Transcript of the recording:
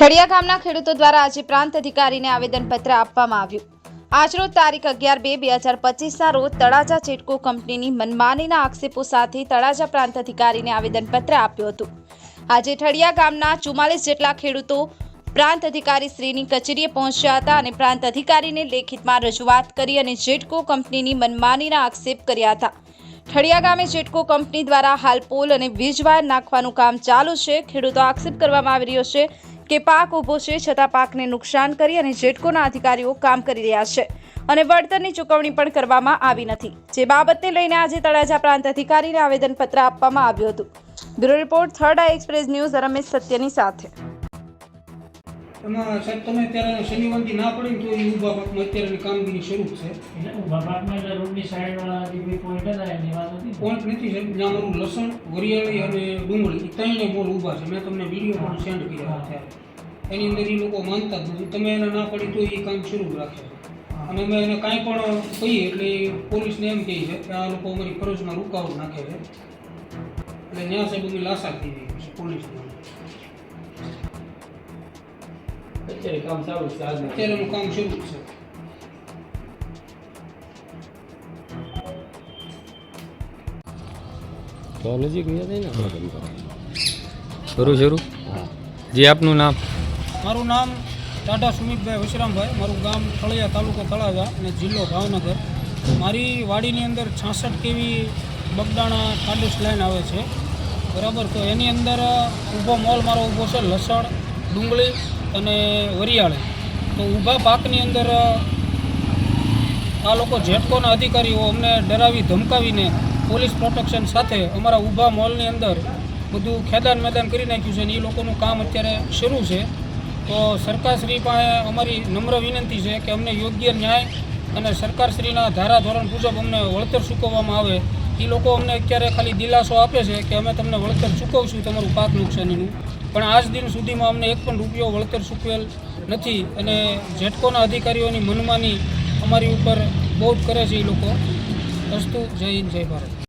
ઠડિયા ગામના ખેડૂતો દ્વારા આજે પ્રાંત અધિકારીને આવેદનપત્ર આપવામાં આવ્યું। આજરોજ તારીખ 11/2/2025ના રોજ તળાજા ચેટકો કંપનીની મનમાનીના આક્ષેપો સાથે તળાજા પ્રાંત અધિકારીને આવેદનપત્ર આપ્યું હતું। આજે ઠડિયા ગામના 44 જેટલા ખેડૂતો પ્રાંત અધિકારી શ્રીની કચેરીએ પહોંચ્યા હતા અને પ્રાંત અધિકારીને લેખિતમાં રજૂઆત કરી અને જેટકો કંપનીની મનમાનીના આક્ષેપ કર્યા હતા। ઠડિયા ગામે જેટકો કંપની દ્વારા હાલ પોલ અને વીજ વાયર નાખવાનું કામ ચાલુ છે। ખેડૂતો આક્ષેપ કરવામાં આવી રહ્યો છે કે પાક ઊભો છે છતાં પાકને નુકસાન કરી અને જેટકોના અધિકારીઓ કામ કરી રહ્યા છે અને વળતરની ચૂકવણી પણ કરવામાં આવી નથી, જે બાબતને લઈને આજે તળાજા પ્રાંત અધિકારીને આવેદનપત્ર આપવામાં આવ્યું હતું। બ્યુરો રિપોર્ટ, થર્ડ આઈ એક્સપ્રેસ ન્યૂઝ, રમેશ સત્યની સાથે। એમાં સાહેબ તમે અત્યારે શનિવારથી ના પડી તો એ ઊભા પાકમાં અત્યારેની કામગીરી શરૂ છે। એટલે ઊભા પાકમાં એટલે રોડની સાઈડવાળા જે કોઈ પોઈન્ટ હતા એની વાત હતી? પોઈન્ટ નથી સાહેબ, જ્યાં અમારું લસણ, વરિયાળી અને ડુંગળી એ ત્રણેય મોલ ઊભા છે। મેં તમને વિડીયો પણ સેન્ડ કર્યા અત્યારે। એની અંદર એ લોકો માનતા જ નથી, તમે એને ના પડી તો એ કામ શરૂ રાખે છે અને અમે એને કાંઈ પણ કહીએ એટલે પોલીસને એમ કહે છે કે આ લોકો અમારી ફરજમાં રૂકાવટ નાખે છે, એટલે ત્યાં સાહેબ અમે લાસા આપી દઈએ છીએ પોલીસને। અત્યારે કામ ચાલુ છે? અત્યારે એનું કામ શરૂ છે। તો નજીક નહીં થાય ને શરૂ જી આપનું નામ? મારું નામ ટાટા સુમિતભાઈ વશરામભાઈ, મારું ગામ ઠળિયા, તાલુકો તળાજા અને જિલ્લો ભાવનગર। મારી વાડીની અંદર 66 kV બગદાણા ખાડુસ લાઈન આવે છે, બરાબર। તો એની અંદર ઊભો મોલ મારો ઊભો છે લસણ, ડુંગળી અને વરિયાળી। તો ઊભા પાકની અંદર આ લોકો જેટકોના અધિકારીઓ અમને ડરાવી ધમકાવીને પોલીસ પ્રોટેક્શન સાથે અમારા ઊભા મોલની અંદર બધું ખેદાન મેદાન કરી નાખ્યું છે અને એ લોકોનું કામ અત્યારે શરૂ છે। તો સરકારશ્રી પાસે અમારી નમ્ર વિનંતી છે કે અમને યોગ્ય ન્યાય અને સરકારશ્રીના ધારાધોરણ મુજબ અમને વળતર ચૂકવવામાં આવે। એ લોકો અમને અત્યારે ખાલી દિલાસો આપે છે કે અમે તમને વળતર ચૂકવશું તમારું પાક નુકસાનીનું, પણ આજ દિન સુધીમાં અમને એક પણ રૂપિયો વળતર ચૂકવેલ નથી અને જેટકોના અધિકારીઓની મનમાની અમારી ઉપર બહુ જ કરે છે એ લોકો। અસ્તુ, જય હિન્દ, જય ભારત।